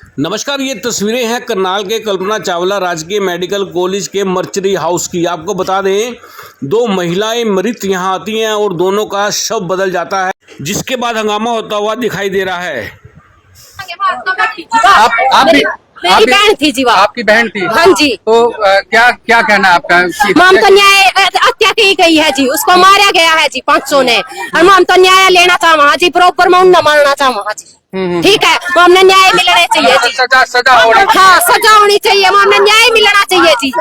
नमस्कार, ये तस्वीरें हैं करनाल के कल्पना चावला राजकीय मेडिकल कॉलेज के मर्चरी हाउस की। आपको बता दें, दो महिलाएं मृत यहां आती हैं और दोनों का शव बदल जाता है, जिसके बाद हंगामा होता हुआ दिखाई दे रहा है। मेरी बहन थी जी, आपकी बहन थी? हाँ जी। तो क्या क्या कहना है आपका? माम तो न्याय हत्या की गई है जी, उसको मारा गया है जी 500 ने, और माम तो न्याय लेना चाहूँ जी, बरोबर मैं उन्हें मारना चाहूँ जी। ठीक है, हमने न्याय मिलना चाहिए जी। सजा होनी, हाँ सजा होनी चाहिए, हमने न्याय मिलना चाहिए जी,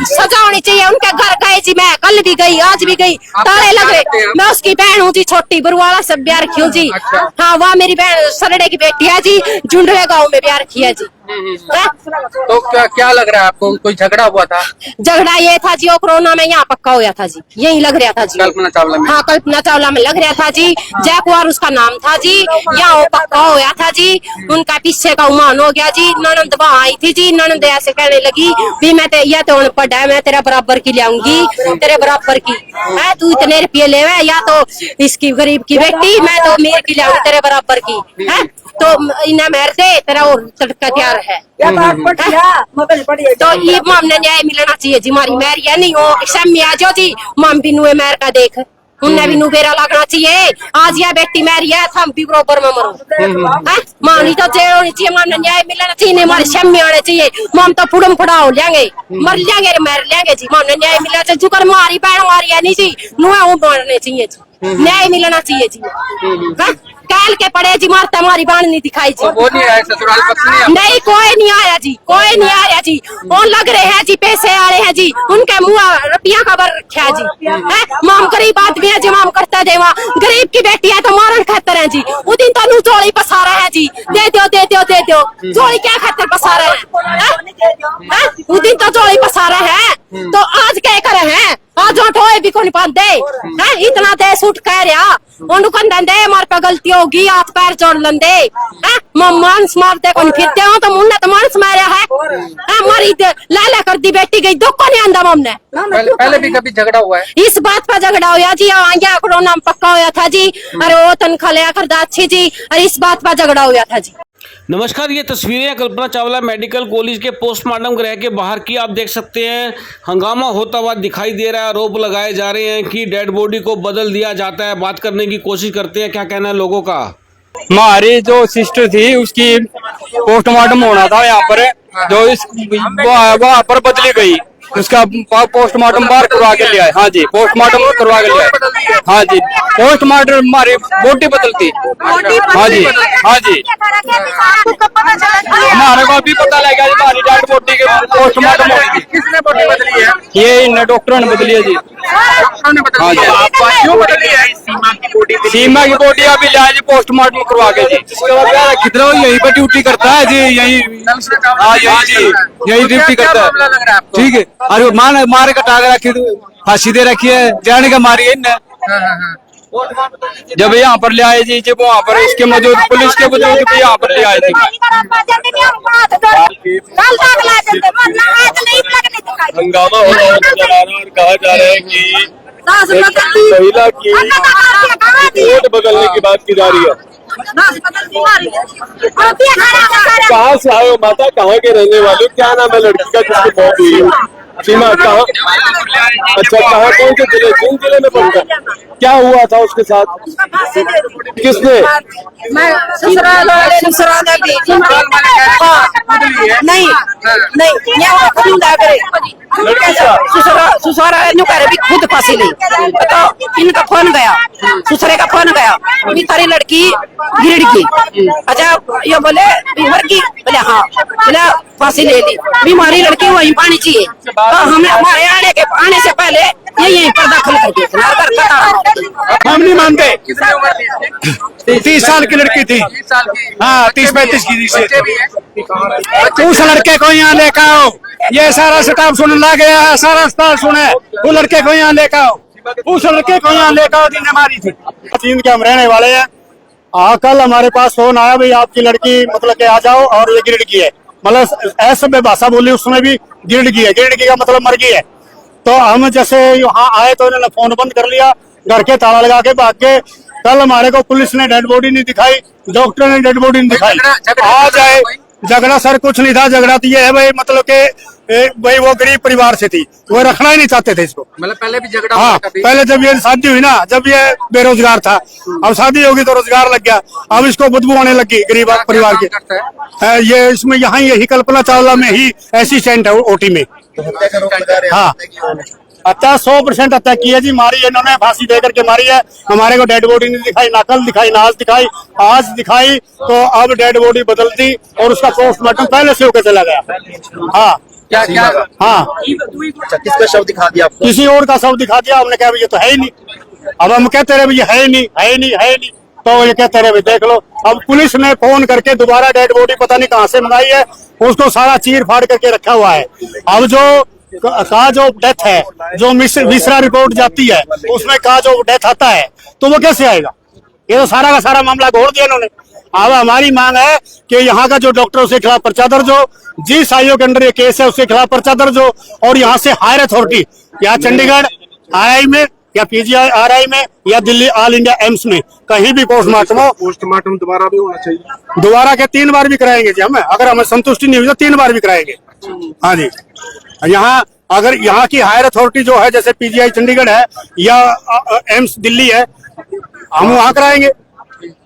सजा होनी चाहिए। उनके घर गए जी, मैं कल भी गई, आज भी गई, ताले लगे। मैं उसकी बहन हूँ जी, छोटी बरुआला से ब्याह रखी हूँ जी। हाँ, वहाँ मेरी बहन सरड़े की बेटी है जी, जुंडवे गाँव में ब्याह रखी है जी। तो क्या लग रहा है आपको? कोई झगड़ा हुआ था? झगड़ा ये था जी, वो कोरोना में यहाँ पक्का हुआ था जी, यही लग रहा था जी, कल्पना चावला में। हाँ, कल्पना चावला में लग रहा था जी। जयकुमार उसका नाम था जी, यहाँ वो पक्का होया था जी। उनका पीछे का उमान हो गया जी। ननंद वहाँ आई थी जी, ननंद ऐसे कहने लगी भी मैं या तो अनपढ़ है, मैं तेरा बराबर की लाऊंगी, तेरे बराबर की है, तू इतने रुपये ले, या तो इसकी गरीब की बेटी, मैं तो अमीर की लाऊंगी तेरे बराबर की है, तो इन्हें मार दे, तेरा और तड़का तैयार है। तो ये मामने न्याय मिलना चाहिए जी। हमारी मैरिया नहीं हो शम्मी आ जाओ जी, माम भी नुए मैर का देख, उन्हें भी नुबेरा लगना चाहिए। आज यह बेटी मैरी है, हम भी बरोबर में मरो। मानी तो जेल होनी चाहिए, मामने न्याय मिलना चाहिए, हमारे शम्मी आने चाहिए। माम तो फुड़म फुड़ा हो लेंगे, मर लेंगे, मर लेंगे जी। मामने न्याय मिलना चाहिए, जुकर मारी बहन हमारी है नहीं जी, नुआ मारने चाहिए जी, न्याय मिलना चाहिए जी। काल के पड़े जी, मारता हमारी बाण नहीं दिखाई जी। वो नहीं आया ससुराल पक्ष नहीं, कोई नहीं आया जी, कोई नहीं आया जी। वो लग रहे हैं जी, पैसे आ रहे हैं जी, उनके मुँह रुपया का बर रखा जी है। माम गरीब आदमी है जी, माम करता देवा, गरीब की बेटी है तो मारन खातर है जी। वो दिन तो नू चोली पसा रहा है जी, दे दो दे दो दे दो, चोली क्या खातर पसा रहे हैं? वो दिन तो चोली पसा रहे हैं, तो आज क्या कर रहे हैं? आज ठोए भी कौन पाते हैं? इतना दे सूट कह रहा उन दे, मार पे गलती होगी, हाथ पैर जोड़ लंदे, मांस मारते कौन फिरते हो, तो मुन्ने तो मांस मारा है, हमारी लाला कर दी बेटी गई, दुख को नहीं आंदा हमने। पहले भी कभी झगड़ा हुआ है? इस बात पर झगड़ा हुआ जी, यहाँ कोरोना में पक्का हुआ था जी, अरे वो तनख्वाह लिया करदा अच्छी जी, अरे इस बात पर झगड़ा हुआ था जी। नमस्कार, ये तस्वीरें कल्पना चावला मेडिकल कॉलेज के पोस्टमार्टम गृह के बाहर की आप देख सकते हैं। हंगामा होता हुआ दिखाई दे रहा है, आरोप लगाए जा रहे हैं कि डेड बॉडी को बदल दिया जाता है। बात करने की कोशिश करते हैं, क्या कहना है लोगों का। हमारी जो सिस्टर थी उसकी पोस्टमार्टम होना था यहाँ पर, जो इस वहाँ पर बदली गई, उसका पोस्टमार्टम बाहर करवा के लिया है। हाँ जी, पोस्टमार्टम करवा के लिया है। हाँ जी, पोस्टमार्टम हमारी बॉडी बदलती। हाँ जी, हाँ जी, हमारे को अभी पता लगा हमारी डेड बॉडी के पोस्टमार्टम होगी। किसने बॉडी बदली है? ये इन डॉक्टरों ने बदली है जी। हाँ जी, क्यों बदली है? सीमा की बॉडी अभी लिया जी पोस्टमार्टम करवा के जी। कितना यहीं पर ड्यूटी करता है जी, यही हाँ यही जी, यही ड्यूटी करता है। ठीक है, अरे मार कटा के रखी, फांसी दे रखी है, जाने का मारी है इन्हें। जब यहाँ पर ले आए जी, जब वहाँ पर इसके मौजूद पुलिस के मौजूद भी यहाँ पर ले आए थे। हंगामा हो रहा है और कहा जा रहा है कि महिला की वोट बदलने की बात की जा रही है। कहाँ से आए हो माता, कहाँ के रहने वाले, क्या नाम है लड़की का जिसकी मौत हुई? सीमा, कहाँ? अच्छा, कहाँ, कौन से जिले? जिन जिले में पड़ता है? क्या हुआ था उसके साथ? किसने? ससुराल नहीं भी खुद फांसी ली, तो इनका फोन गया, ससुरे का फोन गया, थारी लड़की गिर की। अच्छा, ये बोले की, बोले हाँ, बोले फांसी ले ली, बीमारी लड़की वहीं पानी चाहिए, तो हमें हमारे आने से पहले यही पर दाखिल कर दिया। हम नहीं मानते। 30 साल की लड़की थी। हाँ, 30-35 की थी। उस लड़के को यहाँ लेकर आओ, ये सारा स्टाफ सुन ला गया है, सारा स्टाफ सुने, वो लड़के को यहाँ लेकर आओ, उस लड़के को यहाँ लेकर आओ जिन्हें मारी थी। चीन के हम रहने वाले हैं। कल हमारे पास फोन आया, भाई आपकी लड़की मतलब के आ जाओ, और ये गिरड की है, मतलब ऐसे में भाषा बोली, उसमें भी गिरड की है, गिरड की का मतलब मर गई है। तो हम जैसे यहाँ आए तो इन्होंने फोन बंद कर लिया, घर के ताला लगा के भाग के। कल हमारे को पुलिस ने डेड बॉडी नहीं दिखाई, डॉक्टर ने डेड बॉडी नहीं दिखाई। आज आए झगड़ा सर कुछ नहीं था। झगड़ा तो ये है भाई, मतलब कि भाई वो गरीब परिवार से थी, वो रखना ही नहीं चाहते थे इसको। मतलब पहले भी झगड़ा हाँ, हुआ कभी? पहले जब ये शादी हुई ना, जब ये बेरोजगार था, अब शादी होगी तो रोजगार लग गया, अब इसको बदबू आने लगी गरीब क्या परिवार काम के। करता है? ये इसमें यहाँ यही कल्पना चावला में ही असिस्टेंट है ओटी में। हाँ, हत्या 100% हत्या की है जी, मारी है इन्होंने, फांसी दे करके मारी है। हमारे को डेड बॉडी नहीं दिखाई, ना कल दिखाई, ना आज दिखाई, आज दिखाई तो अब डेड बॉडी बदल दी और उसका पोस्टमार्टम पहले से होकर चला गया। हाँ क्या क्या? हाँ, किसका शव दिखा दिया आपको? किसी और का शव दिखा दिया। हमने कहा ये तो है ही नहीं। अब हम कहते रहे ये है ही नहीं, है ही नहीं, है ही नहीं, तो ये कहते रहे देख लो। अब पुलिस ने फोन करके दोबारा डेड बॉडी पता नहीं कहाँ से मंगाई है, उसको सारा चीर फाड़ करके रखा हुआ है। अब जो कहा जो डेथ है, जो मिश्रा रिपोर्ट जाती है उसमें कहा जो डेथ आता है, तो वो कैसे आएगा? ये तो सारा का सारा मामला घोड़ दिया इन्होंने। अब हमारी मांग है कि यहाँ का जो डॉक्टरों के खिलाफ पर्चा दर्ज हो, जिस आईओ के अंदर ये केस है उसके खिलाफ पर्चा दर्ज हो, और यहाँ से हायर अथॉरिटी या चंडीगढ़ RI में या PGI RI में या दिल्ली ऑल इंडिया एम्स में कहीं भी पोस्टमार्टम हो। पोस्टमार्टम दोबारा भी होना चाहिए। दोबारा के 3 बार भी कराएंगे जी हम, अगर हमें संतुष्टि नहीं हुई तो 3 बार भी कराएंगे। हाँ जी, यहाँ अगर यहाँ की हायर अथॉरिटी जो है, जैसे PGI चंडीगढ़ है या एम्स दिल्ली है, हम वहाँ कराएंगे।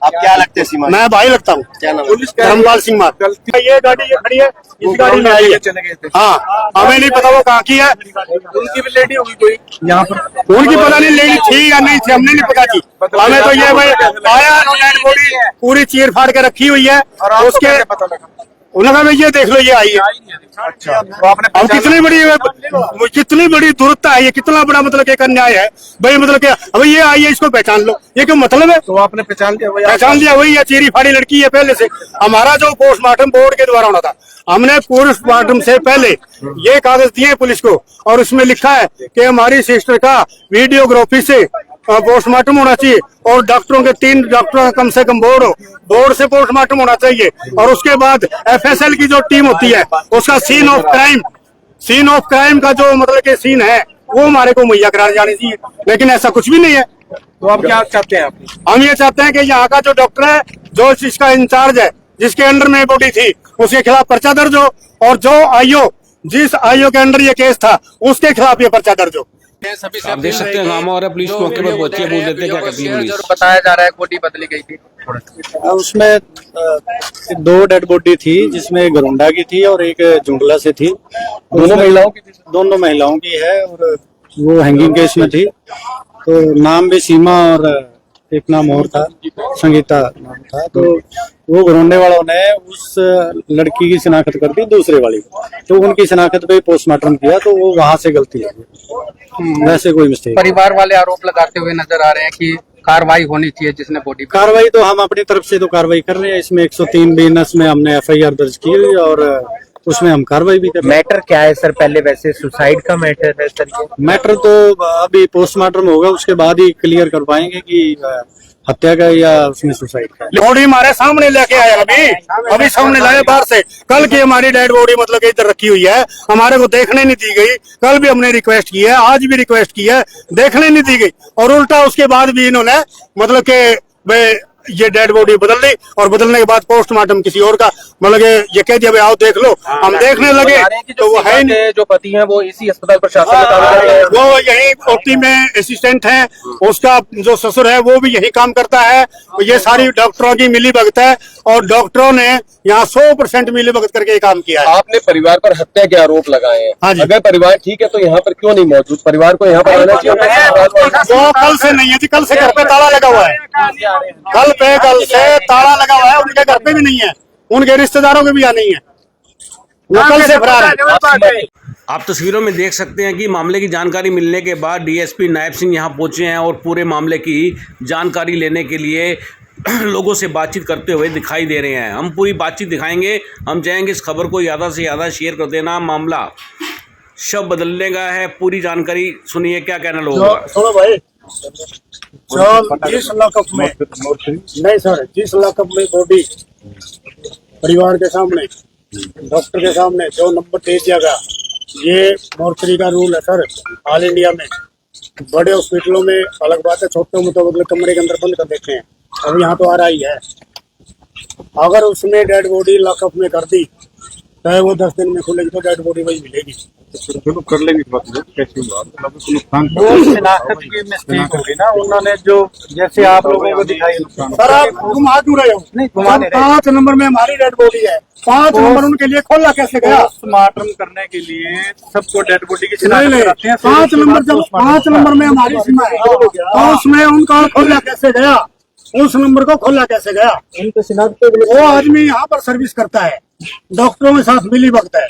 आप क्या लगते हैं सीमा? मैं भाई लगता हूँ, क्या नाम? धर्मपाल सिंह मार। ये गाड़ी ये खड़ी है, इस गाड़ी में आई है। चले गए थे। हाँ, हमें नहीं पता वो कहाँ की है। उनकी भी लेडी होगी कोई यहाँ पर? उनकी पता नहीं लेडी थी या नहीं थी, हमने नहीं पता जी। हमें तो ये भाई आया डेड बॉडी पूरी चीर फाड़ के रखी हुई है, उसके पता लगा? उन्होंने भाई ये देख लो ये आई है। अच्छा, तो आपने अब कितनी बड़ी दुर्ता है ये, कितना बड़ा मतलब एक अन्याय है भाई। मतलब क्या अब ये आई है, इसको पहचान लो, ये क्यों मतलब है? तो आपने पहचान लिया? पहचान लिया, वही है, चीरी फाड़ी लड़की है पहले से। हमारा जो पोस्टमार्टम बोर्ड के द्वारा होना था, हमने पोस्टमार्टम से पहले ये कागज दिए पुलिस को, और उसमें लिखा है कि हमारी सिस्टर का वीडियोग्राफी से पोस्टमार्टम होना चाहिए, और डॉक्टरों के 3 डॉक्टरों का कम से कम बोर्ड हो, बोर्ड से पोस्टमार्टम होना चाहिए। और उसके बाद FSL की जो टीम होती है उसका सीन ऑफ क्राइम का जो मतलब के सीन है वो हमारे को मुहैया करा जानी चाहिए, लेकिन ऐसा कुछ भी नहीं है। तो आप क्या चाहते हैं? हम ये चाहते हैं कि यहाँ का जो डॉक्टर है, जो इसका इंचार्ज है, जिसके अंडर में बॉडी थी, उसके खिलाफ पर्चा दर्ज हो, और जो आईओ जिस आईओ के अंडर ये केस था उसके खिलाफ ये पर्चा दर्ज हो। सभी आप देख सकते हैं हंगामा और पुलिस मौके पर पहुंची है, पूछ लेते हैं क्या कहती है पुलिस। जो बताया जा रहा है बॉडी बदली गई थी। उसमें 2 डेड बॉडी थी, जिसमें गरुंडा की थी और एक जुंगला से थी। दोनों महिलाओं की? दोनों महिलाओं की है, और वो हैंगिंग केस में थी। तो नाम भी सीमा और एक नाम और था, संगीता नाम था। तो वो घरोंडे वालों ने उस लड़की की शिनाख्त कर दी दूसरे वाली, तो उनकी शिनाख्त पे पोस्टमार्टम किया, तो वो वहां से गलती है, वैसे कोई मिस्टेक। परिवार वाले आरोप लगाते हुए नजर आ रहे हैं कि कार्रवाई होनी चाहिए, जिसने बॉडी कार्रवाई तो हम अपनी तरफ से तो कार्रवाई कर रहे हैं। इसमें 103 BNS में हमने FIR दर्ज की हुई, और उसमें हम कार्रवाई भी कर रहे हैं। मैटर क्या है सर? पहले वैसे सुसाइड का मैटर है सर ये? मैटर तो अभी पोस्टमार्टम होगा, उसके बाद ही क्लियर कर पाएंगे कि हत्या का या उसमें सुसाइड का। बॉडी हमारे सामने लेके आए, अभी सामने लाए बाहर से। कल की हमारी डेड बॉडी मतलब इधर रखी हुई है, हमारे को देखने नहीं दी गई। कल भी हमने रिक्वेस्ट की है, आज भी रिक्वेस्ट की है, देखने नहीं दी गई। और उल्टा उसके बाद भी इन्होंने मतलब के ये डेड बॉडी बदल दी, और बदलने के बाद पोस्टमार्टम किसी और का मतलब ये कह दिया भाई आओ देख लो। हम देखने लगे तो वो है नहीं। जो पति हैं वो इसी अस्पताल प्रशासन में काम कर रहे हैं। वो यही ओटी में असिस्टेंट है, उसका जो ससुर है वो भी यही काम करता है। ये सारी डॉक्टरों की मिली भगत है, और डॉक्टरों ने यहाँ 100% मिली भगत करके ये काम किया है। आपने परिवार पर हत्या के आरोप लगाए हैं। हाँ जी। अगर परिवार ठीक है तो यहाँ पर क्यों नहीं मौजूद? परिवार को यहाँ पर आना चाहिए। वो कल से नहीं है जी, कल से घर पे ताला लगा हुआ है। कल से ताला लगा हुआ है, उनके घर पे भी नहीं है, उनके रिश्तेदारों के भी यहाँ नहीं है, वो कल से फरार है। आप तस्वीरों में देख सकते हैं कि मामले की जानकारी मिलने के बाद DSP नायब सिंह यहाँ पहुँचे हैं और पूरे मामले की जानकारी लेने के लिए लोगों से बातचीत करते हुए दिखाई दे रहे हैं। हम पूरी बातचीत दिखाएंगे। हम चाहेंगे इस खबर को ज़्यादा से ज़्यादा शेयर कर देना। मामला शव बदलने का है, पूरी जानकारी सुनिए क्या कहना लोगों का। सुनो भाई, जिस लॉकअप में नहीं सर, जिस लॉकअप में बॉडी परिवार के सामने, डॉक्टर के सामने जो नंबर दे दिया गया, ये मोर्चरी का रूल है सर ऑल इंडिया में। बड़े हॉस्पिटलों में अलग बात है, छोटे में तो मतलब कमरे के अंदर बंद कर देते हैं। अब यहाँ तो RI है, अगर उसने डेड बॉडी लॉकअप में कर दी, चाहे वो 10 दिन में खुलेगी तो डेड बॉडी वही मिलेगी। चलो कर लेंगे इस बात में, कैसे हुआ वो शिनाख्त की मिस्टेक होगी ना, उन्होंने जो जैसे आप लोगों को दिखाई। सर आप घुमा क्यों रहे हो? नहीं घुमा नहीं रहे। 5 नंबर में हमारी डेड बॉडी है, 5 नंबर उनके लिए खोला कैसे गया? पोस्टमार्टम करने के लिए सबको डेड बॉडी की नहीं 5 नंबर, जब 5 नंबर में हमारी सीमा है तो उसमें उनका खोला कैसे गया? उस नंबर को खोला कैसे गया? वो आदमी यहाँ पर सर्विस करता है, डॉक्टरों के साथ मिली वक्त है,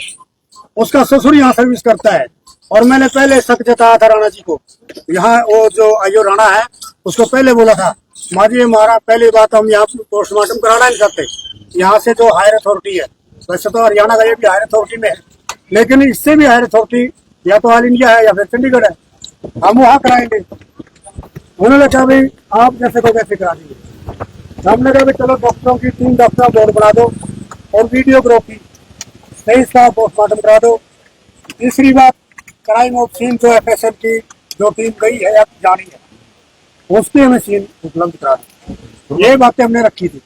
उसका ससुर यहाँ सर्विस करता है। और मैंने पहले शक जताया था राणा जी को, यहाँ वो जो आयो राणा है उसको पहले बोला था, माजी हमारा पहली बात हम यहाँ पोस्टमार्टम कराना नहीं चाहते, यहाँ से जो हायर अथॉरिटी है, वैसे तो हरियाणा का ये भी हायर अथॉरिटी में है, लेकिन इससे भी हायर अथॉरिटी या तो ऑल इंडिया है या फिर चंडीगढ़ है, हम वहाँ कराएंगे। उन्होंने कहा भाई आप जैसे को कैसे करा देंगे? हमने कहा भाई चलो डॉक्टरों की 3 डॉक्टर बोर्ड बना दो और वीडियोग्राफी सही इसका पोस्टमार्टम करा दो। तीसरी बात, क्राइम ऑफ सीन जो FSL की जो टीम गई है या जानी है उसकी हमें सीन उपलब्ध करा दो। ये बातें हमने रखी थी,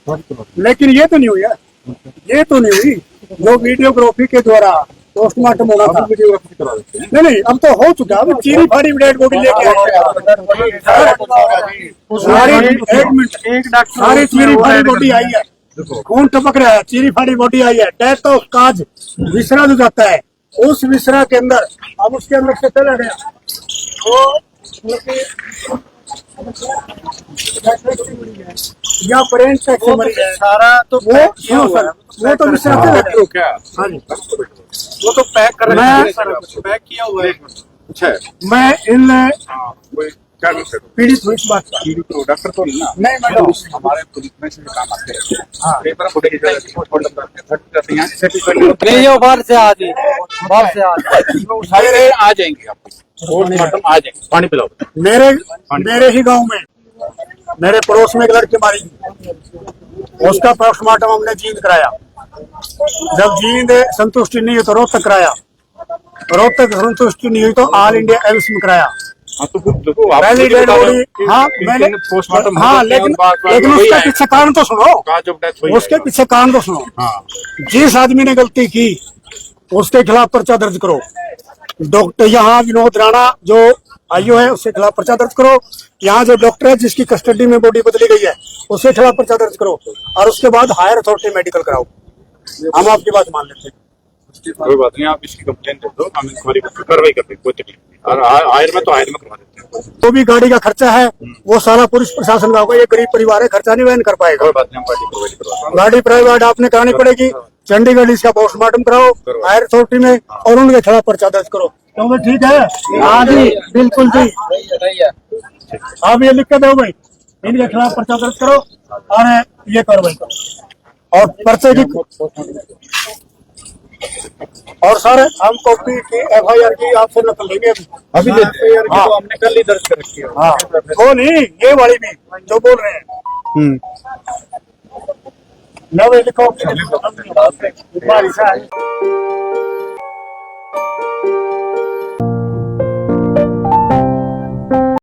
लेकिन ये तो नहीं हुई है, ये तो नहीं हुई जो वीडियोग्राफी के द्वारा पोस्टमार्टम होना था। नहीं अब तो हो चुका, अब चीरी फाड़ी डेड बॉडी लेके सारी चीरी फाड़ी बॉडी आई है, खून टपक रहा है, चीरी फाड़ी बॉडी आई है, डेथ ऑफ काज विसरा जो जाता है उस विसरा के अंदर अब उसके अंदर से चला गया वो या ब्रेन से मरी है सारा, तो वो तो विसरा चला गया। हाँ जी वो तो पैक कर रहे हैं, पैक किया हुआ है। अच्छा मैं इन क्या विषय पीड़ित हुई इस बात का, डॉक्टर तो नहीं ना, नहीं मैडम हमारे पुलिस में से काम आते हैं। हाँ पेपर फुटेज नहीं वो बाहर से आ जाएंगे, आपको पोस्टमार्टम आ जाएंगे। पानी पिलाओ। मेरे ही गांव में मेरे पड़ोस में एक लड़की मारी, उसका पोस्टमार्टम हमने जींद कराया। जब जींद संतुष्टि नहीं हुई तो रोहतक कराया, रोहतक संतुष्टि नहीं हुई तो ऑल इंडिया एम्स में कराया। पहली डेड बॉडी हाँ मैंने पोस्टमार्टम हाँ लेकिन उसके पीछे कारण तो सुनो, उसके पीछे कारण तो सुनो। जिस आदमी ने गलती की उसके खिलाफ पर्चा दर्ज करो। डॉक्टर यहाँ विनोद राणा जो आईओ है उसके खिलाफ पर्चा दर्ज करो। यहाँ जो डॉक्टर है जिसकी कस्टडी में बॉडी बदली गई है उसके खिलाफ पर्चा दर्ज करो और उसके बाद हायर अथॉरिटी मेडिकल कराओ। हम आपकी बात मान लेते हैं, कोई बात नहीं, आप इसकी कंप्लेंट दे दो, हम इंक्वायरी करके कार्रवाई कर देंगे, कोई तकलीफ नहीं। और हायर में तो हायर में करवा देते हैं। जो भी गाड़ी का खर्चा है वो सारा पुलिस प्रशासन का होगा, ये गरीब परिवार है, खर्चा नहीं वहन कर पाएगा। कोई बात नहीं, हम गाड़ी प्रोवाइड करवा गाड़ी प्राइवेट आपने करानी पड़ेगी, चंडीगढ़ इसका पोस्टमार्टम कराओ हायर अथॉरिटी में और उनके खिलाफ पर्चा दर्ज करो। तो ठीक है हाँ जी बिल्कुल जी, आप ये लिख के दो भाई, इनके खिलाफ पर्चा दर्ज करो और ये कार्रवाई करो और पर्चे की और सर हम कॉपी की FIR की आपसे नकल लेंगे अभी FIR की तो हमने कल ही दर्ज कर रखी है। हाँ वो नहीं ये वाली भी जो बोल रहे हैं। नवे लिखो